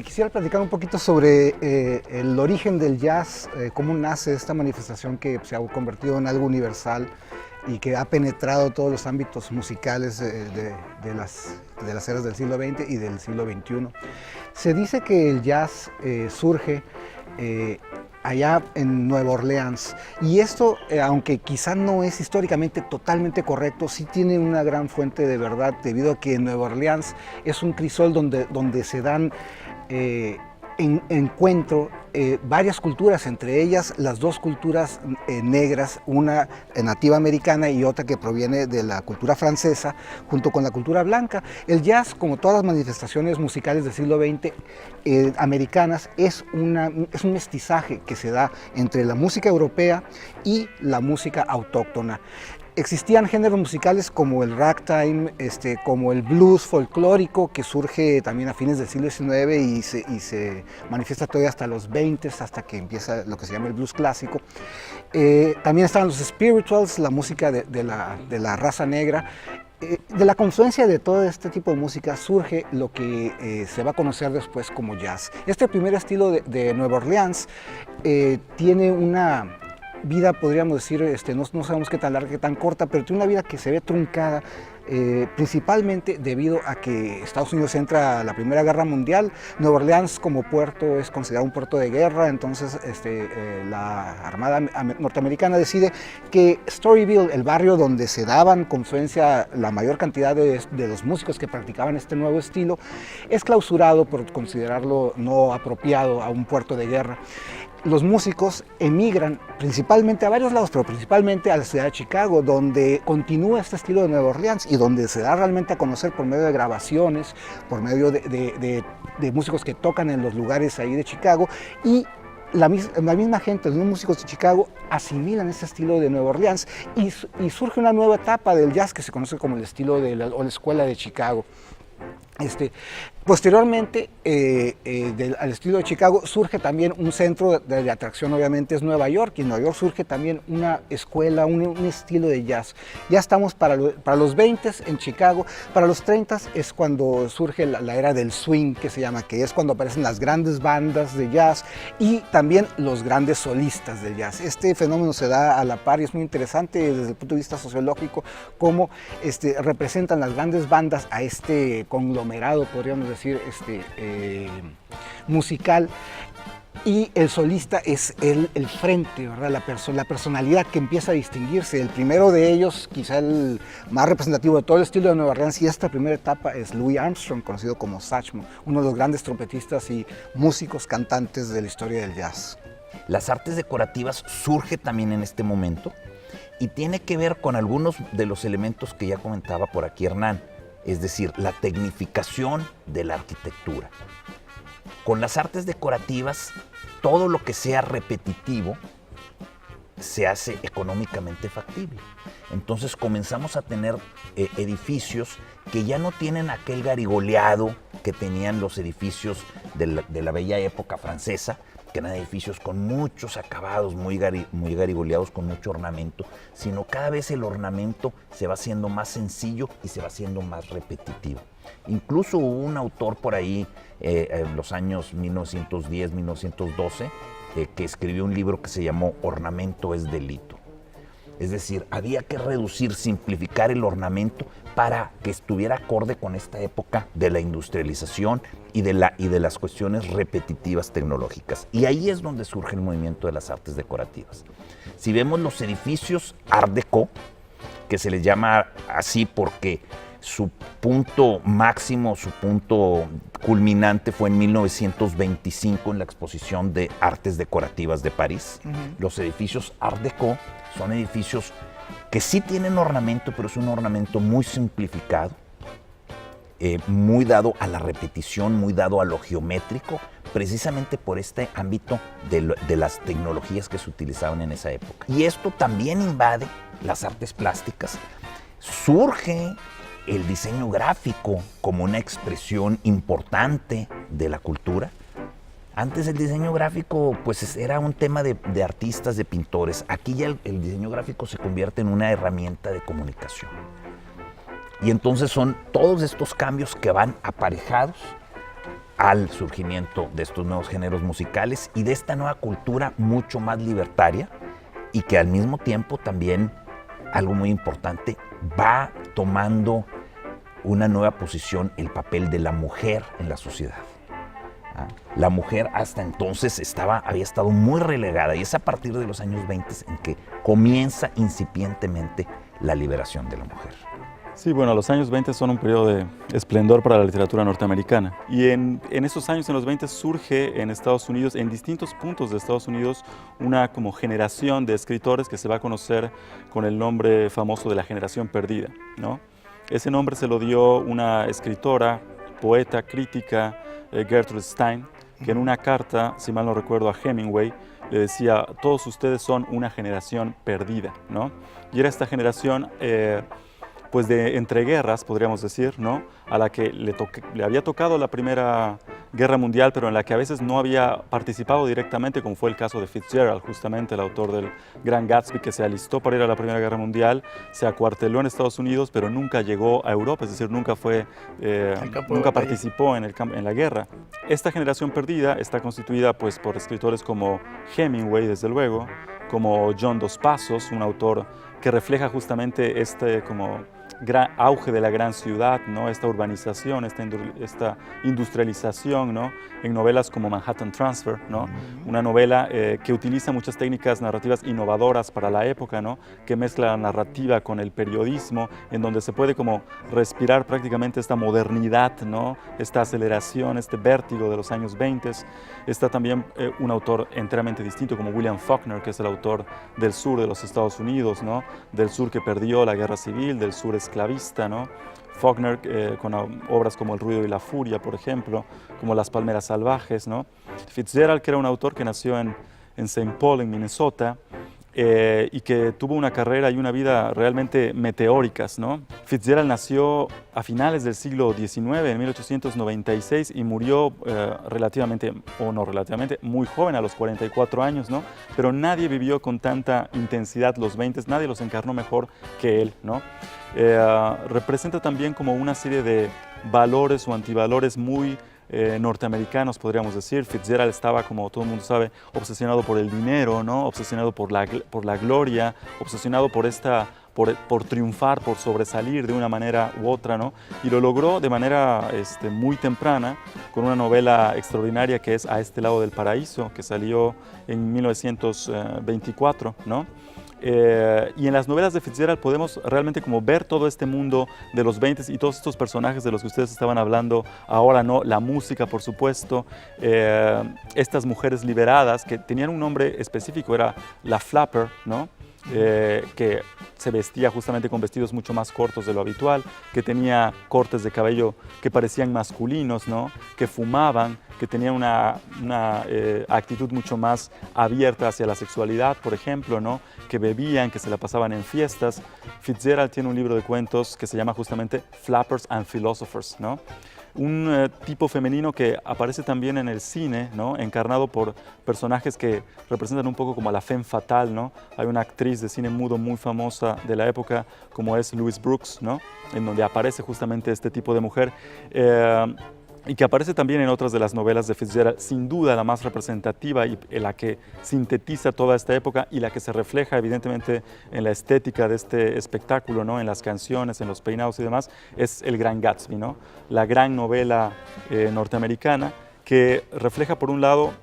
Quisiera platicar un poquito sobre el origen del jazz, cómo nace esta manifestación que se ha convertido en algo universal y que ha penetrado todos los ámbitos musicales de las eras del siglo XX y del siglo XXI. Se dice que el jazz surge allá en Nueva Orleans, y esto, aunque quizá no es históricamente totalmente correcto, sí tiene una gran fuente de verdad, debido a que Nueva Orleans es un crisol donde se dan encuentro varias culturas, entre ellas las dos culturas negras, una nativa americana y otra que proviene de la cultura francesa, junto con la cultura blanca. El jazz, como todas las manifestaciones musicales del siglo XX americanas, es un mestizaje que se da entre la música europea y la música autóctona. Existían géneros musicales como el ragtime, como el blues folclórico, que surge también a fines del siglo XIX y se manifiesta todavía hasta los 20, hasta que empieza lo que se llama el blues clásico. También estaban los spirituals, la música de la raza negra. De la confluencia de todo este tipo de música surge lo que se va a conocer después como jazz. Este primer estilo de Nueva Orleans tiene una vida, podríamos decir, no sabemos qué tan larga, qué tan corta, pero tiene una vida que se ve truncada, principalmente debido a que Estados Unidos entra a la Primera Guerra Mundial. Nueva Orleans como puerto es considerado un puerto de guerra, entonces la Armada norteamericana decide que Storyville, el barrio donde se daban confluencia la mayor cantidad de los músicos que practicaban este nuevo estilo, es clausurado por considerarlo no apropiado a un puerto de guerra. Los músicos emigran principalmente a varios lados, pero principalmente a la ciudad de Chicago, donde continúa este estilo de Nueva Orleans y donde se da realmente a conocer por medio de grabaciones, por medio de músicos que tocan en los lugares ahí de Chicago, y la misma gente, los músicos de Chicago asimilan ese estilo de Nueva Orleans y surge una nueva etapa del jazz que se conoce como el estilo o la escuela de Chicago. Posteriormente, al estilo de Chicago, surge también un centro de atracción, obviamente es Nueva York, y en Nueva York surge también una escuela, un estilo de jazz. Ya estamos para los 20 en Chicago. Para los 30 es cuando surge la era del swing, que se llama, que es cuando aparecen las grandes bandas de jazz y también los grandes solistas del jazz. Este fenómeno se da a la par y es muy interesante desde el punto de vista sociológico, cómo representan las grandes bandas a este conglomerado, podríamos decir, musical, y el solista es el frente, ¿verdad? La personalidad que empieza a distinguirse. El primero de ellos, quizá el más representativo de todo el estilo de Nueva Orleans y esta primera etapa, es Louis Armstrong, conocido como Satchmo, uno de los grandes trompetistas y músicos cantantes de la historia del jazz. Las artes decorativas surge también en este momento y tiene que ver con algunos de los elementos que ya comentaba por aquí Hernán, es decir, la tecnificación de la arquitectura. Con las artes decorativas, todo lo que sea repetitivo se hace económicamente factible. Entonces comenzamos a tener edificios que ya no tienen aquel garigoleado que tenían los edificios de la bella época francesa, que eran edificios con muchos acabados, muy garigoleados, con mucho ornamento, sino cada vez el ornamento se va haciendo más sencillo y se va haciendo más repetitivo. Incluso hubo un autor por ahí, en los años 1910, 1912, que escribió un libro que se llamó Ornamento es delito. Es decir, había que reducir, simplificar el ornamento para que estuviera acorde con esta época de la industrialización y de las cuestiones repetitivas tecnológicas. Y ahí es donde surge el movimiento de las artes decorativas. Si vemos los edificios Art Deco, que se les llama así porque su punto máximo, su punto culminante fue en 1925 en la exposición de artes decorativas de París. Los edificios Art Deco son edificios que sí tienen ornamento, pero es un ornamento muy simplificado, muy dado a la repetición, muy dado a lo geométrico, precisamente por este ámbito de las tecnologías que se utilizaban en esa época. Y esto también invade las artes plásticas. Surge el diseño gráfico como una expresión importante de la cultura. Antes el diseño gráfico pues era un tema de artistas, de pintores. Aquí ya el diseño gráfico se convierte en una herramienta de comunicación. Y entonces son todos estos cambios que van aparejados al surgimiento de estos nuevos géneros musicales y de esta nueva cultura mucho más libertaria y que al mismo tiempo también, algo muy importante, va tomando una nueva posición el papel de la mujer en la sociedad. La mujer hasta entonces había estado muy relegada y es a partir de los años 20 en que comienza incipientemente la liberación de la mujer. Sí, bueno, los años 20 son un periodo de esplendor para la literatura norteamericana. Y en esos años, en los 20, surge en Estados Unidos, en distintos puntos de Estados Unidos, una como generación de escritores que se va a conocer con el nombre famoso de la generación perdida, ¿no? Ese nombre se lo dio una escritora, poeta, crítica, Gertrude Stein, que en una carta, si mal no recuerdo, a Hemingway, le decía: todos ustedes son una generación perdida, ¿no? Y era esta generación pues de entreguerras, podríamos decir, ¿no? A la que le había tocado la Primera Guerra Mundial, pero en la que a veces no había participado directamente, como fue el caso de Fitzgerald, justamente el autor del Gran Gatsby, que se alistó para ir a la Primera Guerra Mundial, se acuarteló en Estados Unidos, pero nunca llegó a Europa, es decir, nunca participó en la guerra. Esta generación perdida está constituida pues, por escritores como Hemingway, desde luego, como John Dos Passos, un autor que refleja justamente este como gran auge de la gran ciudad, ¿no? Esta urbanización, esta industrialización, ¿no? En novelas como Manhattan Transfer, ¿no? Una novela que utiliza muchas técnicas narrativas innovadoras para la época, ¿no? Que mezcla la narrativa con el periodismo, en donde se puede como respirar prácticamente esta modernidad, ¿no? Esta aceleración, este vértigo de los años 20. Está también un autor enteramente distinto como William Faulkner, que es el autor del sur de los Estados Unidos, ¿no? Del sur que perdió la guerra civil, del sur esclavista, ¿no? Faulkner con obras como El ruido y la furia, por ejemplo, como Las palmeras salvajes, ¿no? Fitzgerald, que era un autor que nació en St. Paul, en Minnesota, y que tuvo una carrera y una vida realmente meteóricas, ¿no? Fitzgerald nació a finales del siglo XIX, en 1896, y murió muy joven, a los 44 años, ¿no? Pero nadie vivió con tanta intensidad los 20, nadie los encarnó mejor que él, ¿no? Representa también como una serie de valores o antivalores muy norteamericanos, podríamos decir. Fitzgerald estaba, como todo el mundo sabe, obsesionado por el dinero, ¿no? Obsesionado por la gloria, obsesionado por triunfar, por sobresalir de una manera u otra, ¿no? Y lo logró de manera muy temprana con una novela extraordinaria que es A este lado del paraíso, que salió en 1924, ¿no? Y en las novelas de Fitzgerald podemos realmente como ver todo este mundo de los 20 y todos estos personajes de los que ustedes estaban hablando ahora, ¿no? La música, por supuesto, estas mujeres liberadas que tenían un nombre específico, era la flapper, ¿no? Que se vestía justamente con vestidos mucho más cortos de lo habitual, que tenía cortes de cabello que parecían masculinos, ¿no? Que fumaban, que tenían una actitud mucho más abierta hacia la sexualidad, por ejemplo, ¿no? Que bebían, que se la pasaban en fiestas. Fitzgerald tiene un libro de cuentos que se llama justamente Flappers and Philosophers, ¿no? Un tipo femenino que aparece también en el cine, ¿no? Encarnado por personajes que representan un poco como a la femme fatale, ¿no? Hay una actriz de cine mudo muy famosa de la época como es Louise Brooks, ¿no? En donde aparece justamente este tipo de mujer. Y que aparece también en otras de las novelas de Fitzgerald, sin duda la más representativa y la que sintetiza toda esta época y la que se refleja evidentemente en la estética de este espectáculo, ¿no? En las canciones, en los peinados y demás, es El Gran Gatsby, ¿no? La gran novela norteamericana que refleja por un lado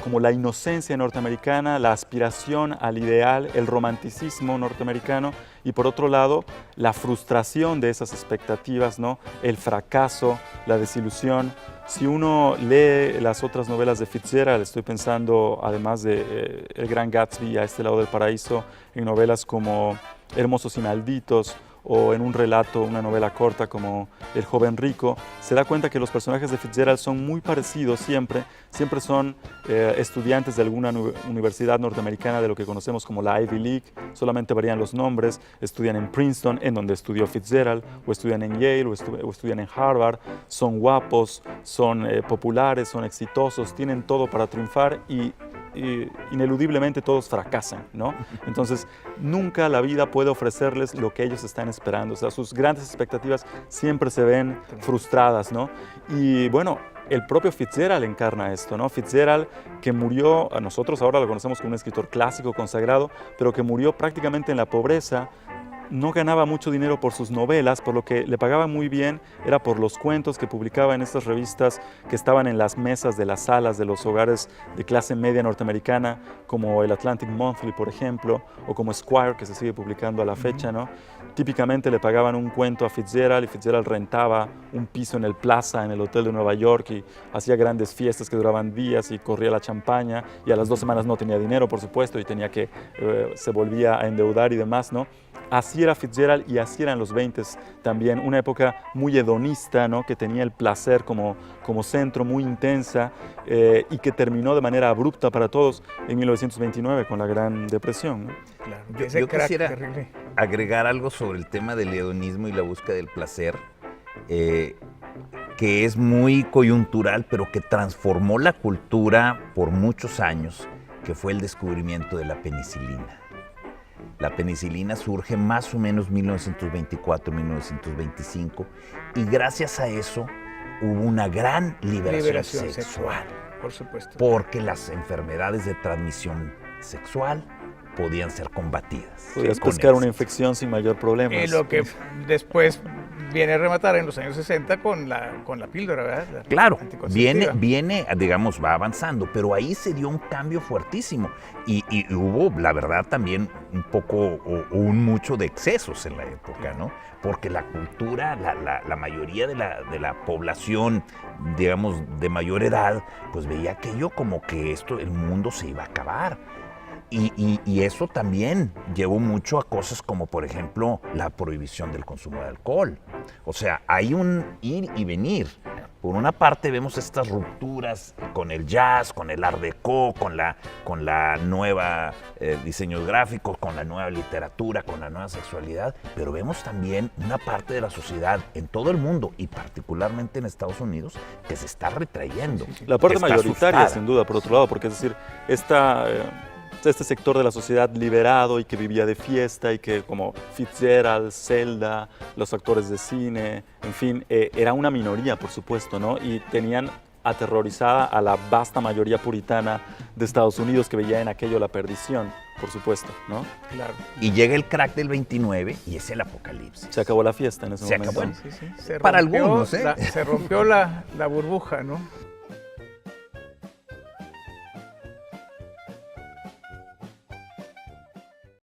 como la inocencia norteamericana, la aspiración al ideal, el romanticismo norteamericano, y por otro lado la frustración de esas expectativas, ¿no? El fracaso, la desilusión. Si uno lee las otras novelas de Fitzgerald, estoy pensando además de El Gran Gatsby, A este lado del paraíso, en novelas como Hermosos y malditos, o en un relato, una novela corta como El joven rico, se da cuenta que los personajes de Fitzgerald son muy parecidos siempre son estudiantes de alguna universidad norteamericana de lo que conocemos como la Ivy League, solamente varían los nombres, estudian en Princeton, en donde estudió Fitzgerald, o estudian en Yale, o estudian en Harvard, son guapos, son populares, son exitosos, tienen todo para triunfar y ineludiblemente todos fracasan, ¿no? Entonces, nunca la vida puede ofrecerles lo que ellos están esperando. O sea, sus grandes expectativas siempre se ven frustradas, ¿no? Y bueno, el propio Fitzgerald encarna esto, ¿no? Fitzgerald, que murió, a nosotros ahora lo conocemos como un escritor clásico, consagrado, pero que murió prácticamente en la pobreza. No ganaba mucho dinero por sus novelas, por lo que le pagaban muy bien era por los cuentos que publicaba en estas revistas que estaban en las mesas de las salas de los hogares de clase media norteamericana, como el Atlantic Monthly, por ejemplo, o como Esquire, que se sigue publicando a la fecha, ¿no? Típicamente le pagaban un cuento a Fitzgerald y Fitzgerald rentaba un piso en el Plaza, en el Hotel de Nueva York, y hacía grandes fiestas que duraban días y corría la champaña, y a las 2 semanas no tenía dinero, por supuesto, y tenía que, se volvía a endeudar y demás, ¿no? Así era Fitzgerald y así eran los 20s también, una época muy hedonista, ¿no? Que tenía el placer como centro, muy intensa, y que terminó de manera abrupta para todos en 1929 con la Gran Depresión, ¿no? Claro, Yo quisiera agregar algo sobre el tema del hedonismo y la búsqueda del placer, que es muy coyuntural, pero que transformó la cultura por muchos años, que fue el descubrimiento de la penicilina. La penicilina surge más o menos 1924-1925 y gracias a eso hubo una gran liberación sexual. Por supuesto. Porque las enfermedades de transmisión sexual podían ser combatidas. Podías pescar una infección sin mayor problema. Y lo que después viene a rematar en los años 60 con la píldora, ¿verdad? Claro, viene, digamos, va avanzando, pero ahí se dio un cambio fuertísimo y hubo, la verdad, también un poco o un mucho de excesos en la época, ¿no? Porque la cultura, la mayoría de la población, digamos, de mayor edad, pues veía aquello como que el mundo se iba a acabar. Y eso también llevó mucho a cosas como, por ejemplo, la prohibición del consumo de alcohol. O sea, hay un ir y venir. Por una parte vemos estas rupturas con el jazz, con el art déco, con la nueva diseños gráficos, con la nueva literatura, con la nueva sexualidad, pero vemos también una parte de la sociedad en todo el mundo y particularmente en Estados Unidos que se está retrayendo. La parte mayoritaria, asustada. sin duda, por otro lado, porque es decir, este sector de la sociedad liberado y que vivía de fiesta y que como Fitzgerald, Zelda, los actores de cine, en fin, era una minoría, por supuesto, ¿no? Y tenían aterrorizada a la vasta mayoría puritana de Estados Unidos que veía en aquello la perdición, por supuesto, ¿no? Claro. Y llega el crack del 29 y es el apocalipsis. Se acabó la fiesta en ese momento. Acabó. Sí. Para algunos, ¿eh? Se rompió la burbuja, ¿no?